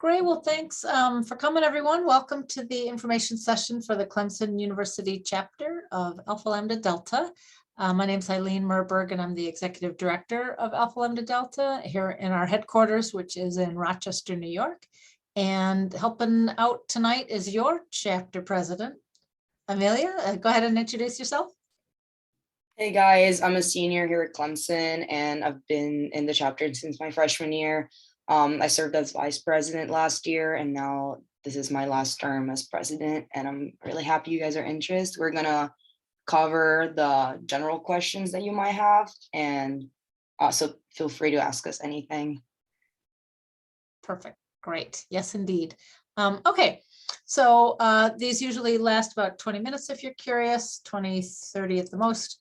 Great. Well, thanks for coming, everyone. Welcome to the information session for the Clemson University chapter of Alpha Lambda Delta. My name is Eileen Merberg, and I'm the Executive Director of Alpha Lambda Delta here in our headquarters, which is in Rochester, New York. And helping out tonight is your chapter president, Amelia. Go ahead and introduce yourself. Hey guys, I'm a senior here at Clemson, and I've been in the chapter since my freshman year. I served as vice president last year, and now this is my last term as president, and I'm really happy you guys are interested. We're gonna cover the general questions that you might have, and also feel free to ask us anything. Perfect. Great. Yes, indeed. Okay, so these usually last about 20 minutes if you're curious, 20, 30 at the most.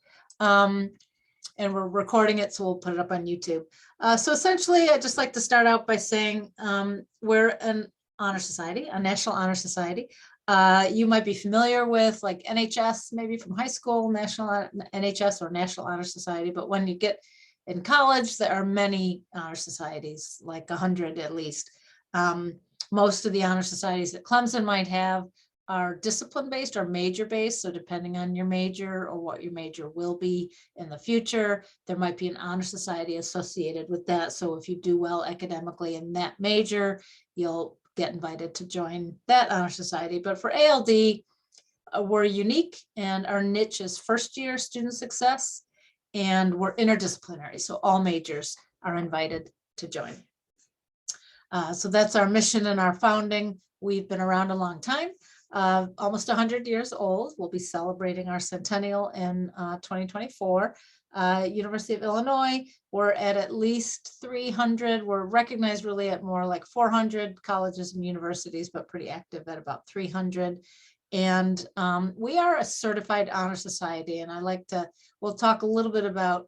And we're recording it, so we'll put it up on YouTube. So essentially, I'd just like to start out by saying we're an honor society, a National Honor Society. You might be familiar with like NHS, maybe from high school, National NHS or National Honor Society. But when you get in college, there are many honor societies, like 100 at least. Most of the honor societies that Clemson might have are discipline-based or major-based. So depending on your major or what your major will be in the future, there might be an honor society associated with that. So if you do well academically in that major, you'll get invited to join that honor society. But for ALD, we're unique, and our niche is first-year student success, and we're interdisciplinary. So all majors are invited to join. So that's our mission and our founding. We've been around a long time. Almost 100 years old. We'll be celebrating our centennial in 2024. University of Illinois, we're at least 300. We're recognized really at more like 400 colleges and universities, but pretty active at about 300. And we are a certified honor society. And we'll talk a little bit about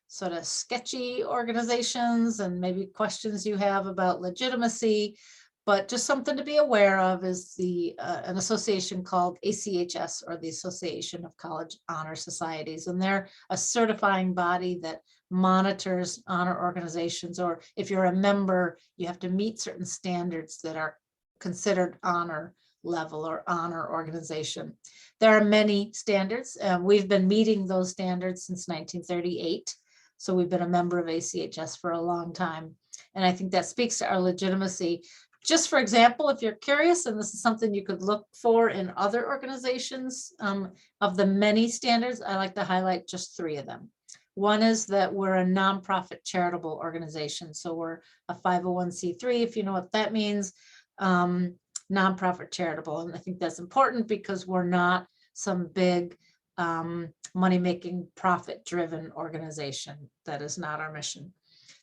sort of sketchy organizations and maybe questions you have about legitimacy. But just something to be aware of is an association called ACHS, or the Association of College Honor Societies. And they're a certifying body that monitors honor organizations, or if you're a member, you have to meet certain standards that are considered honor level or honor organization. There are many standards. We've been meeting those standards since 1938. So we've been a member of ACHS for a long time. And I think that speaks to our legitimacy. Just for example, if you're curious, and this is something you could look for in other organizations, of the many standards, I like to highlight just 3 of them. One is that we're a nonprofit charitable organization. So we're a 501c3, if you know what that means, nonprofit charitable. And I think that's important because we're not some big money-making, profit-driven organization. That is not our mission.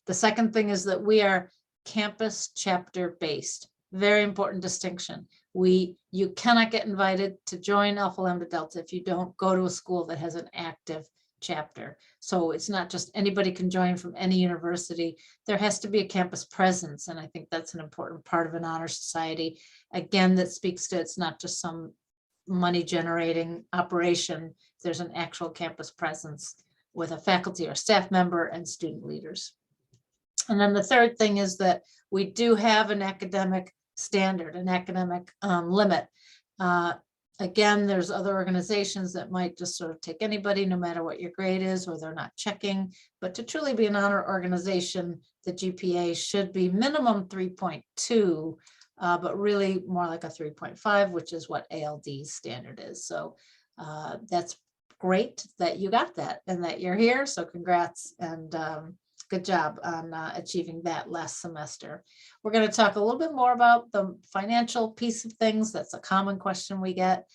The second thing is that we are campus chapter based. Very important distinction. You cannot get invited to join Alpha Lambda Delta if you don't go to a school that has an active chapter. So it's not just anybody can join from any university. There has to be a campus presence. And I think that's an important part of an honor society. Again, that speaks to it's not just some money generating operation. There's an actual campus presence with a faculty or staff member and student leaders. And then the third thing is that we do have an academic standard, an academic limit. Again, there's other organizations that might just sort of take anybody, no matter what your grade is, or they're not checking. But to truly be an honor organization, the GPA should be minimum 3.2, but really more like a 3.5, which is what ALD's standard is. So that's great that you got that and that you're here. So congrats, and good job on achieving that last semester. We're going to talk a little bit more about the financial piece of things. That's a common question we get.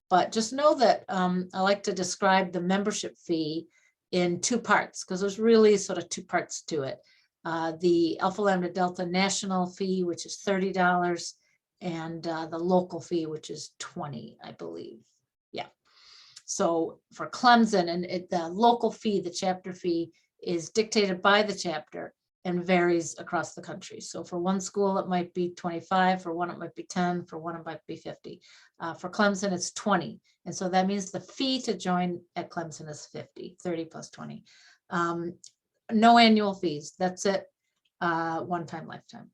But just know that I like to describe the membership fee in 2 parts, because there's really sort of 2 parts to it. The Alpha Lambda Delta national fee, which is $30, and the local fee, which is $20, I believe. Yeah. So for Clemson, and the local fee, the chapter fee, is dictated by the chapter and varies across the country. So for one school, it might be 25, for one, it might be 10, for one, it might be 50. For Clemson, it's 20. And so that means the fee to join at Clemson is 50, 30 plus 20. No annual fees. That's it. One time, lifetime.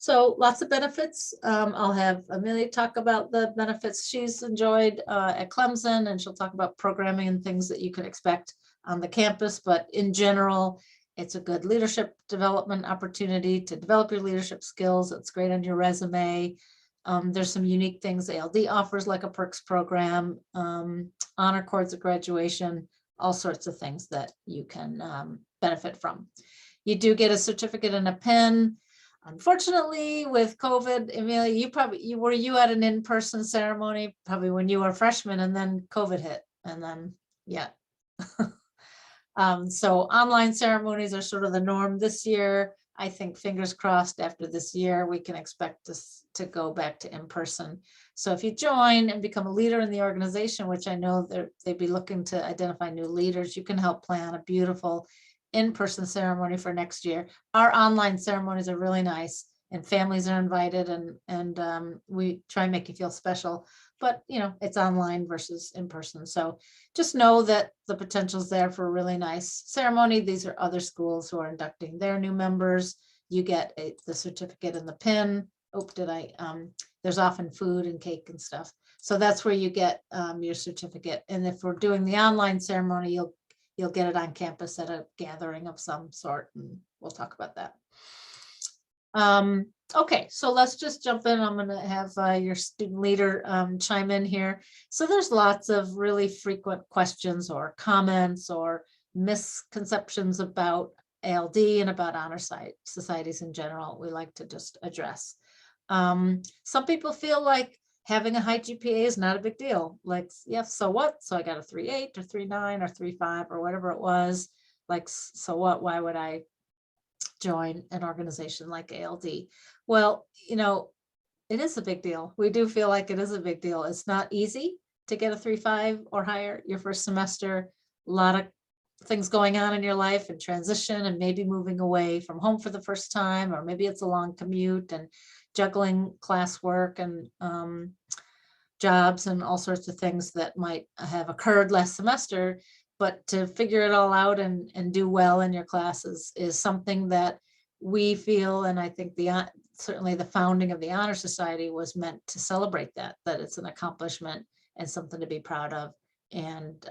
So lots of benefits. I'll have Amelia talk about the benefits she's enjoyed at Clemson, and she'll talk about programming and things that you can expect on the campus. But in general, it's a good leadership development opportunity to develop your leadership skills. It's great on your resume. There's some unique things ALD offers, like a perks program, honor cords at graduation, all sorts of things that you can benefit from. You do get a certificate and a pin. Unfortunately, with COVID, Amelia, were you at an in-person ceremony probably when you were a freshman, and then COVID hit, and then yeah. So online ceremonies are sort of the norm this year. I think fingers crossed after this year, we can expect this to go back to in-person. So if you join and become a leader in the organization, which I know they'd be looking to identify new leaders, you can help plan a beautiful in-person ceremony for next year. Our online ceremonies are really nice, and families are invited, and we try and make you feel special, but it's online versus in person. So just know that the potential is there for a really nice ceremony. These are other schools who are inducting their new members. You get the certificate and the pin. Oh, there's often food and cake and stuff. So that's where you get your certificate. And if we're doing the online ceremony, you'll get it on campus at a gathering of some sort, and we'll talk about that. Okay, so let's just jump in. I'm going to have your student leader chime in here. So there's lots of really frequent questions or comments or misconceptions about ALD and about honor societies in general we like to just address. Some people feel like having a high GPA is not a big deal. Like, yeah, so what? So I got a 3.8 or 3.9 or 3.5 or whatever it was. Like, so what? Why would I join an organization like ALD? Well, it is a big deal. We do feel like it is a big deal. It's not easy to get a 3.5 or higher your first semester. A lot of things going on in your life and transition, and maybe moving away from home for the first time, or maybe it's a long commute and juggling classwork and jobs and all sorts of things that might have occurred last semester. But to figure it all out and do well in your classes is something that we feel, and I think certainly the founding of the Honor Society was meant to celebrate that it's an accomplishment and something to be proud of, and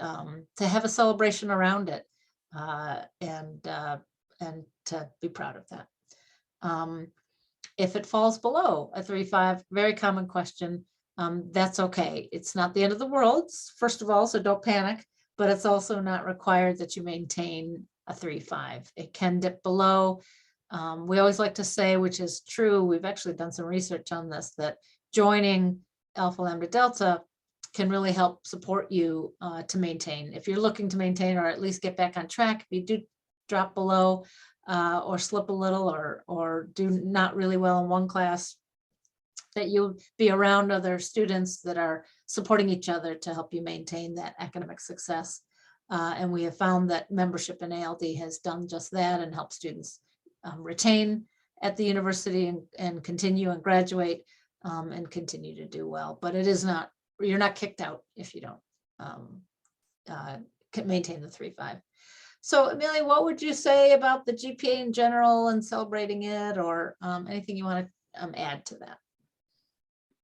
to have a celebration around it, and to be proud of that. If it falls below a 3.5, very common question, that's okay. It's not the end of the world, first of all, so don't panic, but it's also not required that you maintain a 3.5. It can dip below. We always like to say, which is true, we've actually done some research on this, that joining Alpha Lambda Delta can really help support you to maintain. If you're looking to maintain or at least get back on track, if you do drop below or slip a little or do not really well in one class, that you'll be around other students that are supporting each other to help you maintain that academic success. And we have found that membership in ALD has done just that and helped students retain at the university and continue and graduate and continue to do well. But it is not, you're not kicked out if you don't maintain the 3.5. So Amelia, what would you say about the GPA in general and celebrating it, or anything you want to add to that?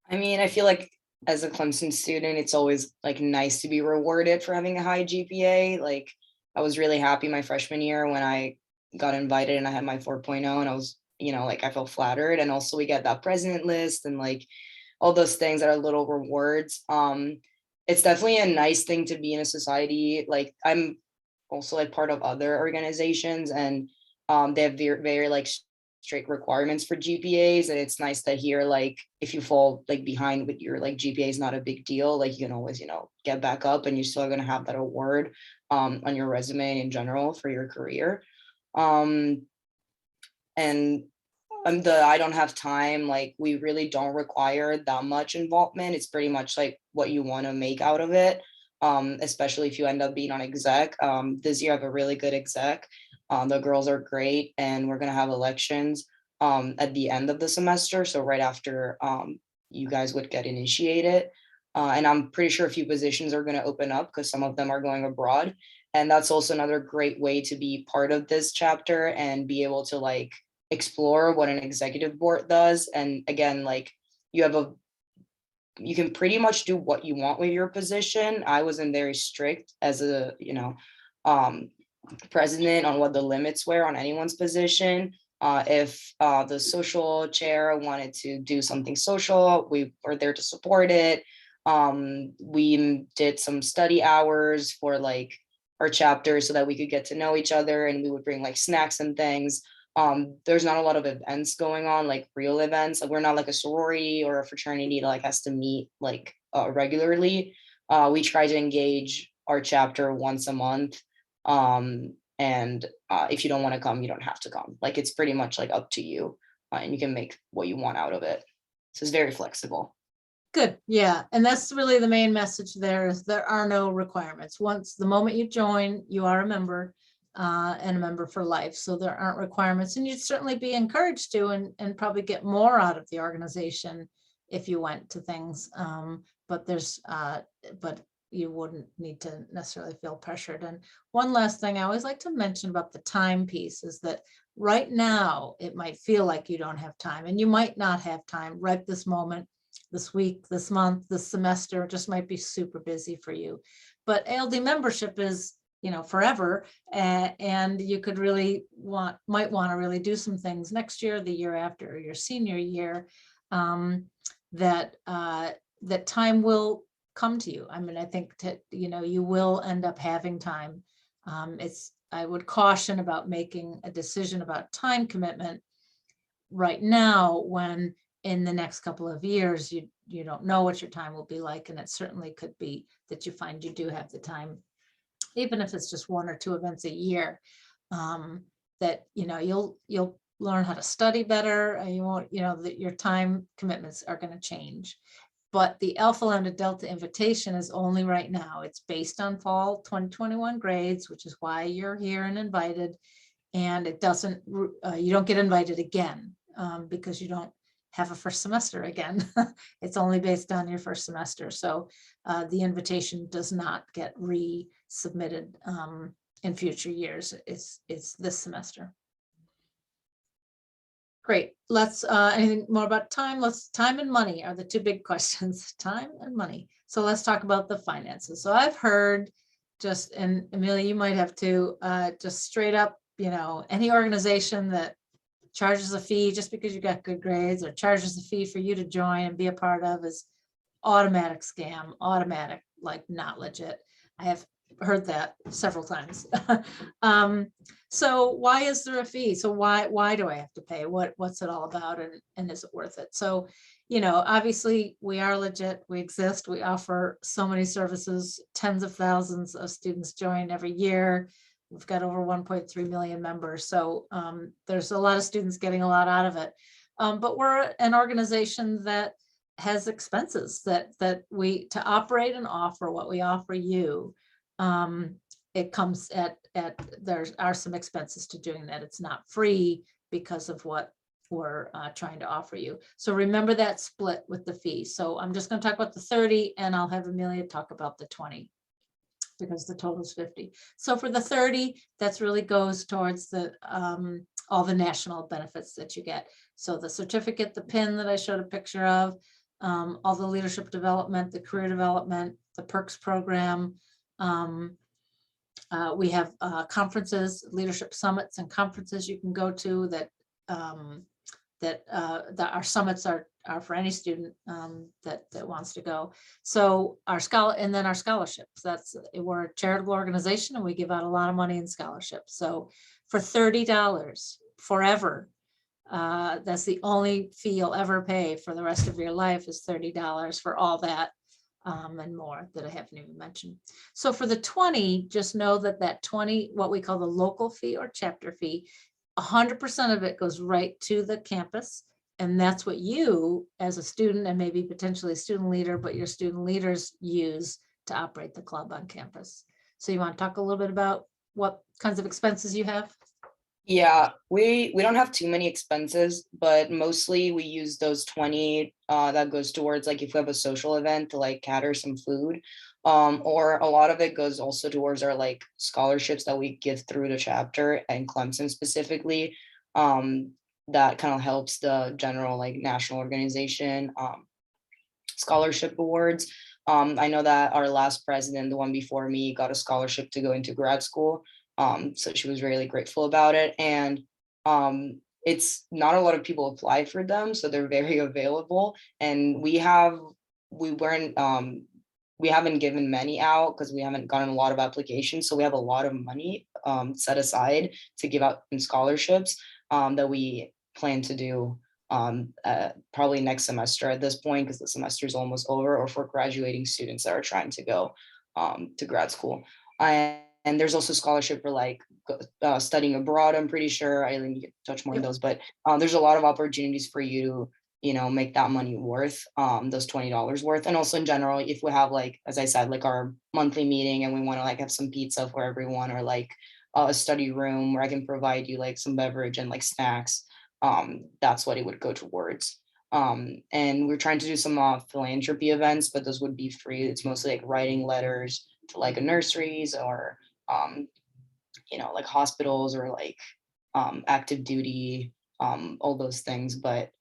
I mean, I feel like as a Clemson student, it's always like nice to be rewarded for having a high GPA. Like, I was really happy my freshman year when I got invited and I had my 4.0, and I was, like, I felt flattered. And also we get that president list and like all those things that are little rewards. It's definitely a nice thing to be in a society. Like, I'm also like part of other organizations, and they have very, very like strict requirements for GPAs, and it's nice to hear like if you fall like behind with your like GPA is not a big deal. Like, you can always get back up, and you're still going to have that award on your resume in general for your career. And I don't have time, like, we really don't require that much involvement. It's pretty much like what you want to make out of it, especially if you end up being on exec. This year I have a really good exec. The girls are great, and we're going to have elections at the end of the semester, so right after you guys would get initiated. And I'm pretty sure a few positions are going to open up because some of them are going abroad, and that's also another great way to be part of this chapter and be able to like explore what an executive board does. And again, like you can pretty much do what you want with your position. I wasn't very strict as a, um, president on what the limits were on anyone's position. If the social chair wanted to do something social, we were there to support it. We did some study hours for like our chapter so that we could get to know each other, and we would bring like snacks and things. There's not a lot of events going on, like real events. Like we're not like a sorority or a fraternity that like has to meet like regularly. We try to engage our chapter once a month. And if you don't want to come, you don't have to come. Like it's pretty much like up to you, and you can make what you want out of it. So it's very flexible. Good, yeah, and that's really the main message there is there are no requirements. Once the moment you join, you are a member and a member for life. So there aren't requirements, and you'd certainly be encouraged to and probably get more out of the organization if you went to things. But you wouldn't need to necessarily feel pressured. And one last thing I always like to mention about the time piece is that right now it might feel like you don't have time, and you might not have time right this moment, this week, this month, this semester. It just might be super busy for you. But ALD membership is, forever, and you could might want to really do some things next year, the year after, your senior year, that time will come to you. I mean, I think you will end up having time. I would caution about making a decision about time commitment right now when in the next couple of years you don't know what your time will be like, and it certainly could be that you find you do have the time, even if it's just 1 or 2 events a year, that you'll learn how to study better, and you won't, that your time commitments are going to change. But the Alpha Lambda Delta invitation is only right now. It's based on fall 2021 grades, which is why you're here and invited. And it doesn't, you don't get invited again because you don't have a first semester again. It's only based on your first semester. So the invitation does not get resubmitted in future years. It's this semester. Great. Let's, anything more about time? Time and money are the 2 big questions, time and money. So let's talk about the finances. So I've heard and Amelia, you might have to, just straight up, any organization that charges a fee just because you got good grades or charges a fee for you to join and be a part of is automatic scam, automatic, like not legit. I have heard that several times. So why is there a fee? So why do I have to pay? What's it all about, and is it worth it? So, obviously we are legit, we exist, we offer so many services, tens of thousands of students join every year. We've got over 1.3 million members. So there's a lot of students getting a lot out of it. But we're an organization that has expenses that to operate and offer what we offer you. It comes there are some expenses to doing that. It's not free because of what we're trying to offer you. So remember that split with the fee. So I'm just going to talk about the 30, and I'll have Amelia talk about the 20 because the total is 50. So for the 30, that's really goes towards the all the national benefits that you get. So the certificate, the pin that I showed a picture of, all the leadership development, the career development, the perks program. We have conferences, leadership summits and conferences you can go to that our summits are for any student that wants to go. So our scholarships, we're a charitable organization and we give out a lot of money in scholarships. So for $30 forever, that's the only fee you'll ever pay for the rest of your life is $30 for all that. And more that I haven't even mentioned. So for the 20, just know that 20, what we call the local fee or chapter fee, 100% of it goes right to the campus. And that's what you as a student and maybe potentially student leader, but your student leaders use to operate the club on campus. So you want to talk a little bit about what kinds of expenses you have? Yeah, we don't have too many expenses, but mostly we use those 20 that goes towards like if we have a social event to like cater some food. Or a lot of it goes also towards our like scholarships that we give through the chapter and Clemson specifically. that kind of helps the general like national organization scholarship awards. I know that our last president, the one before me, got a scholarship to go into grad school. So she was really grateful about it. And it's not a lot of people apply for them, so they're very available. And we weren't we haven't given many out because we haven't gotten a lot of applications. So we have a lot of money set aside to give out in scholarships that we plan to do probably next semester at this point, because the semester is almost over, or for graduating students that are trying to go to grad school. And there's also scholarship for like studying abroad. I'm pretty sure Eileen, you can touch more on those, but there's a lot of opportunities for you to, you know, make that money worth, those $20 worth. And also in general, if we have like, as I said, like our monthly meeting and we want to like have some pizza for everyone, or like a study room where I can provide you like some beverage and like snacks, that's what it would go towards. And we're trying to do some philanthropy events, but those would be free. It's mostly like writing letters to like nurseries or you know, like hospitals or like active duty, all those things, but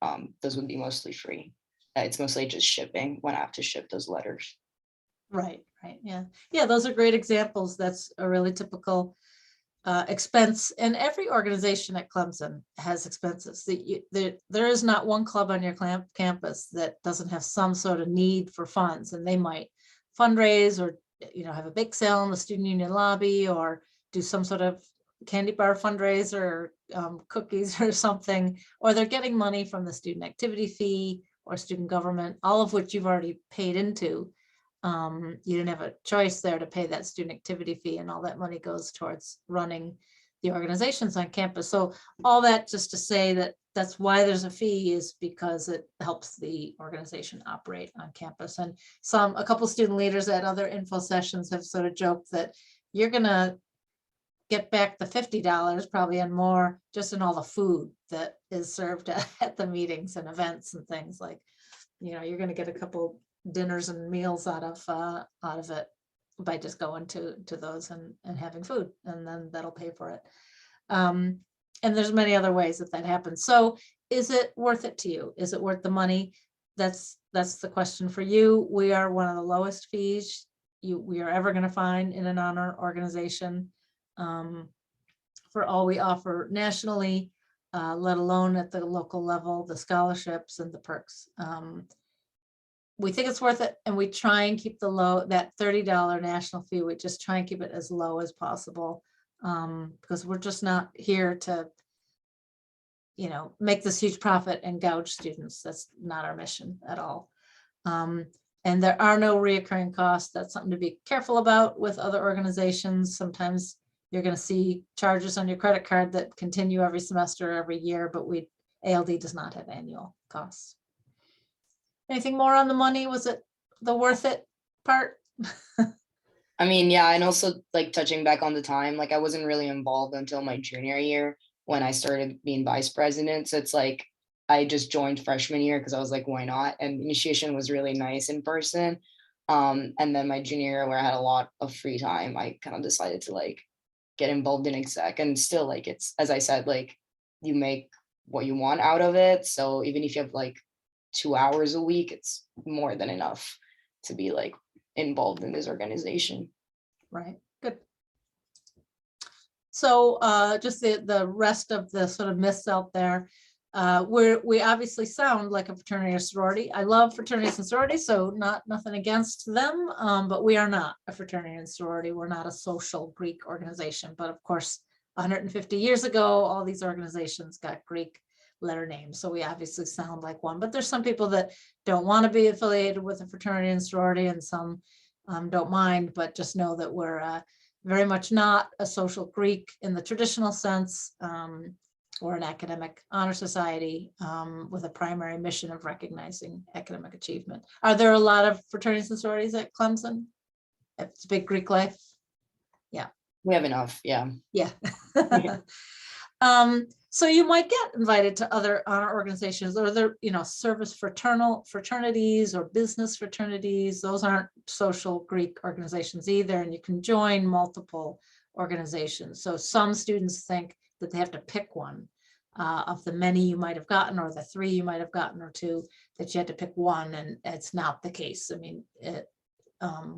those would be mostly free. It's mostly just shipping when I have to ship those letters. Right, right, yeah. Yeah, those are great examples. That's a really typical expense, and every organization at Clemson has expenses. There is not one club on your campus that doesn't have some sort of need for funds, and they might fundraise or, you know, have a bake sale in the student union lobby, or do some sort of candy bar fundraiser, cookies or something, or they're getting money from the student activity fee or student government, all of which you've already paid into. You didn't have a choice there to pay that student activity fee, and all that money goes towards running the organizations on campus. So all that just to say that that's why there's a fee, is because it helps the organization operate on campus. And a couple student leaders at other info sessions have sort of joked that you're gonna get back the $50 probably and more just in all the food that is served at the meetings and events and things. Like, you know, you're gonna get a couple dinners and meals out of it by just going to those and having food, and then that'll pay for it. And there's many other ways that happens. So is it worth it to you? Is it worth the money? That's the question for you. We are one of the lowest fees we are ever going to find in an honor organization, for all we offer nationally, let alone at the local level, the scholarships and the perks. We think it's worth it, and we try and keep that $30 national fee, we just try and keep it as low as possible, because we're just not here to, you know, make this huge profit and gouge students. That's not our mission at all. And there are no reoccurring costs. That's something to be careful about with other organizations. Sometimes you're going to see charges on your credit card that continue every semester, every year, but ALD does not have annual costs. Anything more on the money? Was it the worth it part? I mean, yeah, and also like touching back on the time, like I wasn't really involved until my junior year when I started being vice president. So it's like I just joined freshman year because I was like, why not? And initiation was really nice in person. And then my junior year, where I had a lot of free time, I kind of decided to like get involved in exec. And still, like, it's, as I said, like you make what you want out of it. So even if you have like 2 hours a week, it's more than enough to be like involved in this organization. Right, good. So just the rest of the sort of myths out there. We obviously sound like a fraternity or sorority. I love fraternities and sororities, so nothing against them, but we are not a fraternity and sorority. We're not a social Greek organization, but of course, 150 years ago, all these organizations got Greek letter names, so we obviously sound like one. But there's some people that don't want to be affiliated with a fraternity and sorority, and some don't mind, but just know that we're very much not a social Greek in the traditional sense. We're an academic honor society with a primary mission of recognizing academic achievement. Are there a lot of fraternities and sororities at Clemson? It's a big Greek life. Yeah. We have enough. Yeah. Yeah. So you might get invited to other honor organizations, or there, you know, service fraternities or business fraternities. Those aren't social Greek organizations either, and you can join multiple organizations. So some students think that they have to pick one. of the many you might have gotten, or the 3 you might have gotten, or 2, that you had to pick one, and it's not the case. I mean,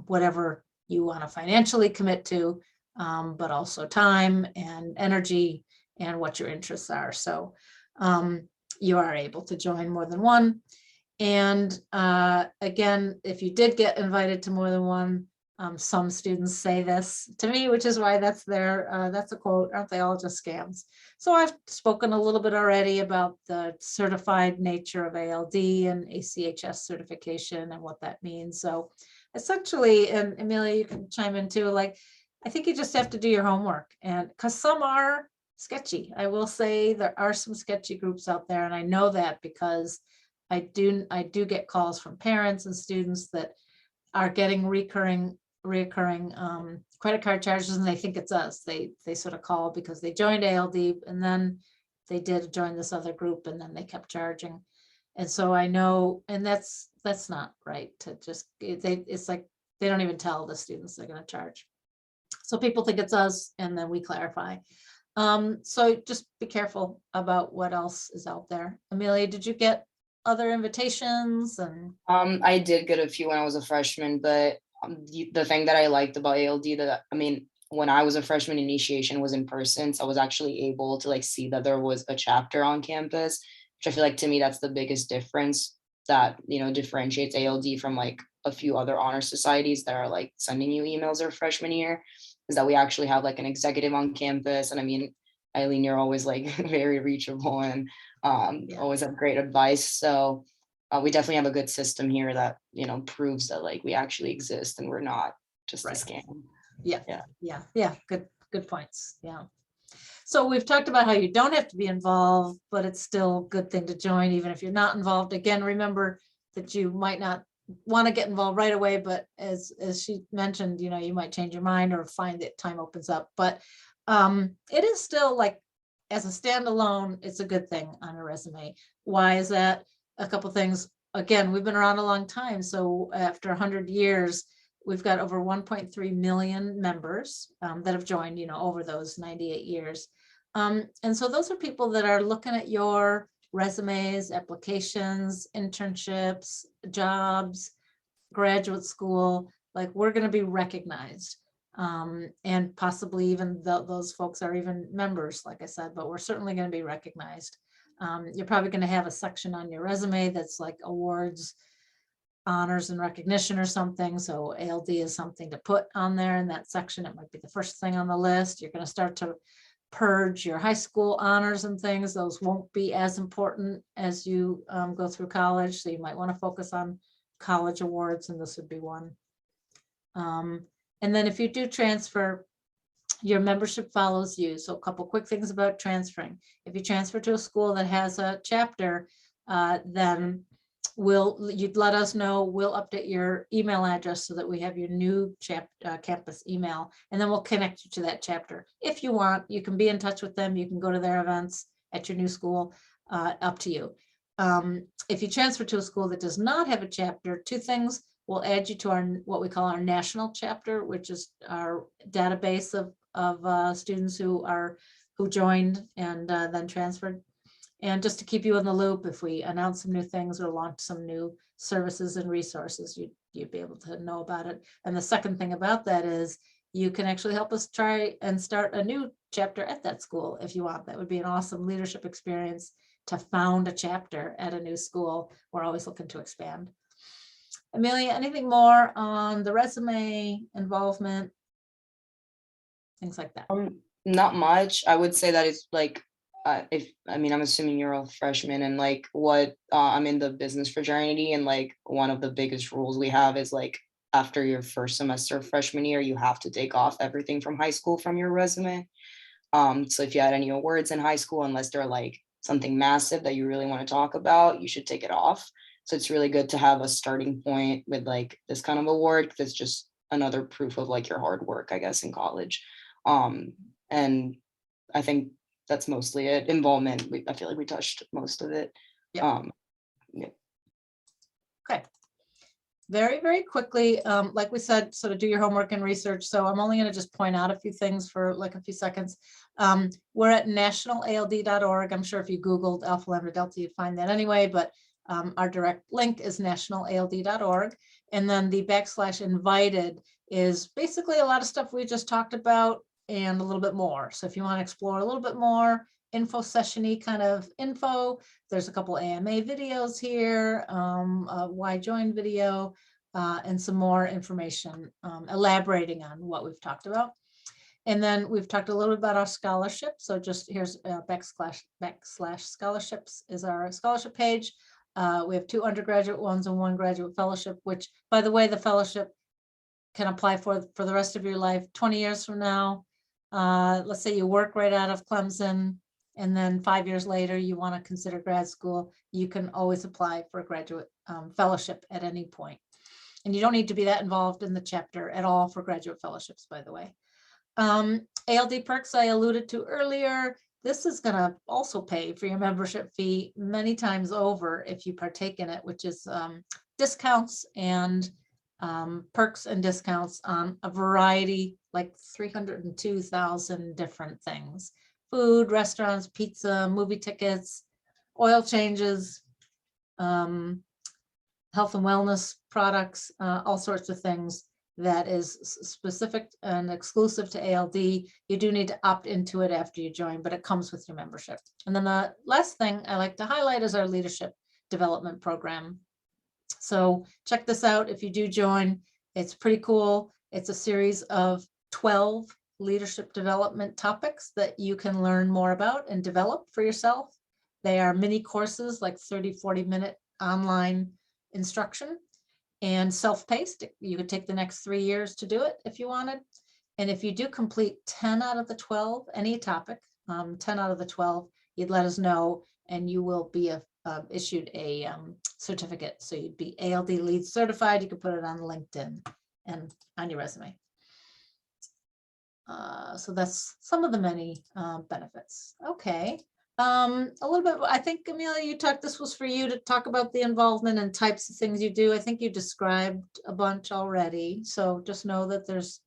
whatever you want to financially commit to, but also time and energy and what your interests are. So you are able to join more than one. And again, if you did get invited to more than one, some students say this to me, which is why that's a quote, aren't they all just scams? So I've spoken a little bit already about the certified nature of ALD and ACHS certification and what that means. So essentially, and Amelia, you can chime in too, like, I think you just have to do your homework, and because some are sketchy. I will say there are some sketchy groups out there, and I know that because I do get calls from parents and students that are getting reoccurring credit card charges, and they think it's us. They sort of call because they joined ALD and then they did join this other group, and then they kept charging. And so I know, and that's not right to just, it's like they don't even tell the students they're going to charge. So people think it's us, and then we clarify. So just be careful about what else is out there. Amelia, did you get other invitations? And I did get a few when I was a freshman, but the thing that I liked about ALD, that I mean, when I was a freshman, initiation was in person, so I was actually able to like see that there was a chapter on campus, which I feel like to me that's the biggest difference that, you know, differentiates ALD from like a few other honor societies that are like sending you emails their freshman year, is that we actually have like an executive on campus. And I mean, Eileen, you're always like very reachable and always have great advice. So we definitely have a good system here that, you know, proves that like we actually exist and we're not just a scam. Yeah. Good points. Yeah. So we've talked about how you don't have to be involved, but it's still a good thing to join, even if you're not involved. Again, remember that you might not want to get involved right away, but as she mentioned, you know, you might change your mind or find that time opens up. But it is still like, as a standalone, it's a good thing on a resume. Why is that? A couple things. Again, we've been around a long time. So after 100 years, we've got over 1.3 million members that have joined, you know, over those 98 years. And so those are people that are looking at your resumes, applications, internships, jobs, graduate school. Like, we're going to be recognized. And possibly even those folks are even members, like I said, but we're certainly going to be recognized. You're probably going to have a section on your resume that's like awards, honors, and recognition or something. So ALD is something to put on there in that section. It might be the first thing on the list. You're going to start to purge your high school honors and things. Those won't be as important as you go through college. So you might want to focus on college awards, and this would be one. And then if you do transfer, your membership follows you. So a couple quick things about transferring. If you transfer to a school that has a chapter, then you'd let us know. We'll update your email address so that we have your new campus email, and then we'll connect you to that chapter. If you want, you can be in touch with them. You can go to their events at your new school, up to you. If you transfer to a school that does not have a chapter, 2 things. We'll add you to our, what we call our national chapter, which is our database of students who joined and then transferred. And just to keep you in the loop, if we announce some new things or launch some new services and resources, you'd be able to know about it. And the second thing about that is you can actually help us try and start a new chapter at that school if you want. That would be an awesome leadership experience, to found a chapter at a new school. We're always looking to expand. Amelia, anything more on the resume, involvement, things like that? Not much. I would say that it's like, I'm assuming you're a freshman, and like what I'm in the business fraternity, and like one of the biggest rules we have is like after your first semester of freshman year, you have to take off everything from high school from your resume. So if you had any awards in high school, unless they're like something massive that you really want to talk about, you should take it off. So it's really good to have a starting point with like this kind of award, because it's just another proof of like your hard work, I guess, in college. And I think that's mostly it. Involvement, I feel like we touched most of it. Yeah. Yeah. Okay. very, very quickly, like we said, sort of do your homework and research. So I'm only going to just point out a few things for like a few seconds. We're at nationalald.org. I'm sure if you Googled Alpha Lambda Delta, you'd find that anyway, but our direct link is nationalald.org. And then the /invited is basically a lot of stuff we just talked about and a little bit more. So if you want to explore a little bit more info session-y kind of info, there's a couple AMA videos here, a why join video, and some more information elaborating on what we've talked about. And then we've talked a little bit about our scholarship. So just here's / scholarships is our scholarship page. We have 2 undergraduate ones and 1 graduate fellowship, which, by the way, the fellowship can apply for the rest of your life. 20 years from now, let's say you work right out of Clemson, and then 5 years later, you want to consider grad school, you can always apply for a graduate fellowship at any point. And you don't need to be that involved in the chapter at all for graduate fellowships, by the way. ALD perks I alluded to earlier. This is going to also pay for your membership fee many times over if you partake in it, which is discounts and perks and discounts on a variety, like 302,000 different things. Food, restaurants, pizza, movie tickets, oil changes, health and wellness products, all sorts of things that is specific and exclusive to ALD. You do need to opt into it after you join, but it comes with your membership. And then the last thing I like to highlight is our leadership development program. So check this out if you do join. It's pretty cool. It's a series of 12 leadership development topics that you can learn more about and develop for yourself. They are mini courses, like 30-40-minute online instruction, and self-paced. You could take the next 3 years to do it if you wanted. And if you do complete 10 out of the 12, any topic, 10 out of the 12, you'd let us know, and you will be issued a certificate. So you'd be ALD Lead Certified. You could put it on LinkedIn and on your resume. So that's some of the many benefits. Okay. A little bit, I think, Amelia, this was for you to talk about the involvement and types of things you do. I think you described a bunch already. So just know that there's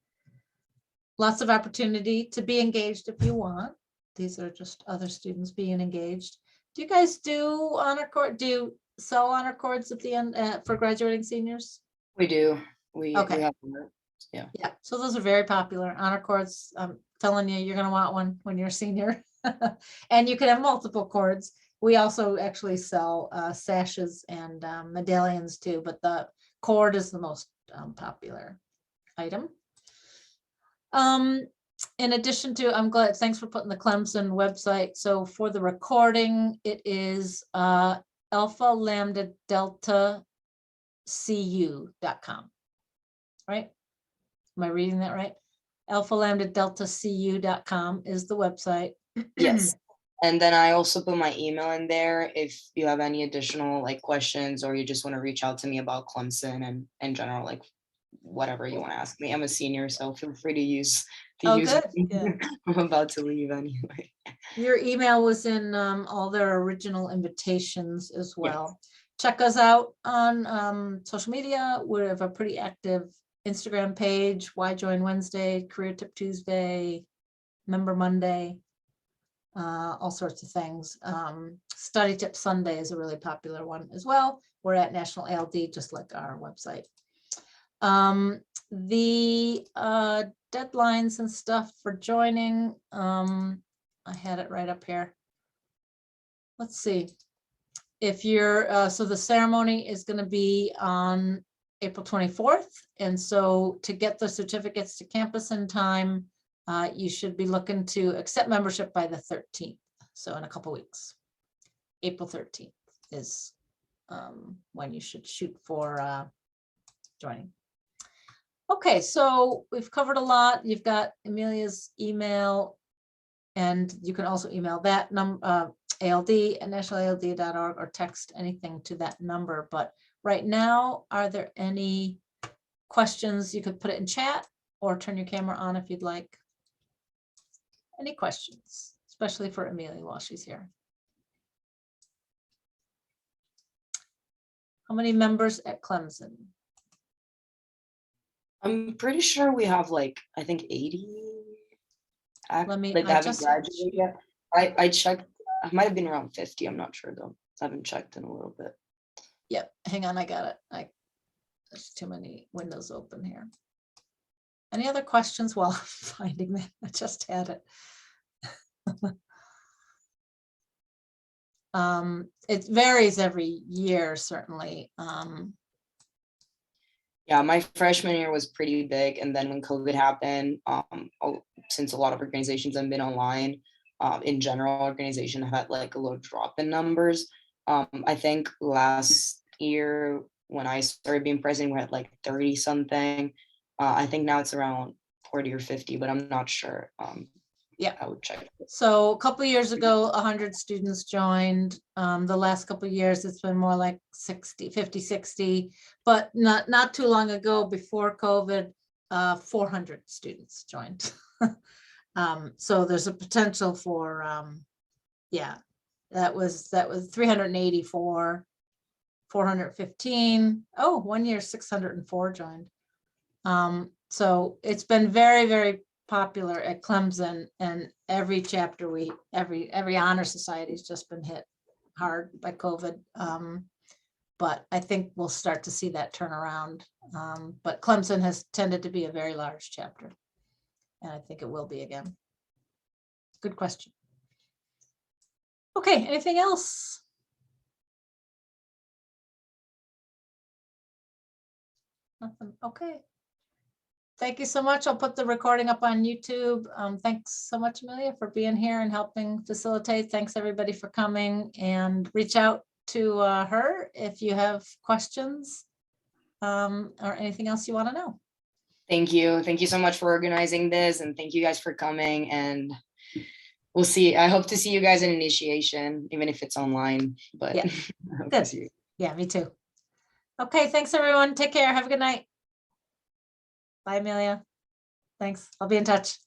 lots of opportunity to be engaged if you want. These are just other students being engaged. Do you guys do honor cord? Do you sell honor cords at the end for graduating seniors? We do. We Okay. have, yeah. So those are very popular. Honor cords, I'm telling you, you're going to want one when you're a senior. And you can have multiple cords. We also actually sell sashes and medallions too, but the cord is the most popular item. In addition to, I'm glad, thanks for putting the Clemson website. So for the recording, it is Alpha Lambda Delta CU.com. Right? Am I reading that right? Alpha Lambda Delta CU.com is the website. Yes. And then I also put my email in there if you have any additional like questions, or you just want to reach out to me about Clemson and in general, like whatever you want to ask me. I'm a senior, so feel free to use Good. Yeah. I'm about to leave anyway. Your email was in all their original invitations as well. Check us out on social media. We have a pretty active Instagram page, Why Join Wednesday, Career Tip Tuesday, Member Monday, all sorts of things. Study Tip Sunday is a really popular one as well. We're at National ALD, just like our website. The deadlines and stuff for joining, I had it right up here. Let's see. If you're, so the ceremony is going to be on April 24th. And so to get the certificates to campus in time, you should be looking to accept membership by the 13th. So in a couple weeks, April 13th is when you should shoot for joining. Okay, so we've covered a lot. You've got Amelia's email, and you can also email that number, ALD at nationalald.org, or text anything to that number. But right now, are there any questions? You could put it in chat or turn your camera on if you'd like. Any questions, especially for Amelia while she's here? How many members at Clemson? I'm pretty sure we have like, I think 80 Let me, like I haven't just, graduated yet. I checked, I might have been around 50, I'm not sure though. I haven't checked in a little bit. yep, hang on, I got it. There's too many windows open here. Any other questions while I'm finding that? I just had it. It varies every year, certainly. Yeah, my freshman year was pretty big, and then when COVID happened, since a lot of organizations have been online, in general, organization have had like a little drop in numbers. I think last year when I started being president, we had like 30 something. I think now it's around 40 or 50, but I'm not sure. Yeah. I would check. So a couple of years ago, 100 students joined. The last couple of years, it's been more like 50, 60, but not too long ago, before COVID, 400 students joined. So there's a potential for, yeah, that was 384, 415. Oh, 1 year, 604 joined. So it's been very, very popular at Clemson, and every chapter every honor society has just been hit hard by COVID. But I think we'll start to see that turn around. But Clemson has tended to be a very large chapter, and I think it will be again. Good question. Okay, anything else? Nothing. Okay. Thank you so much. I'll put the recording up on YouTube. Thanks so much, Amelia, for being here and helping facilitate. Thanks everybody for coming, and reach out to her if you have questions or anything else you want to know. Thank you. Thank you so much for organizing this, and thank you guys for coming, and we'll see. I hope to see you guys in initiation, even if it's online, but Yeah. I hope to Good. see you. Yeah, me too. Okay, thanks everyone. Take care. Have a good night. Bye, Amelia. Thanks. I'll be in touch.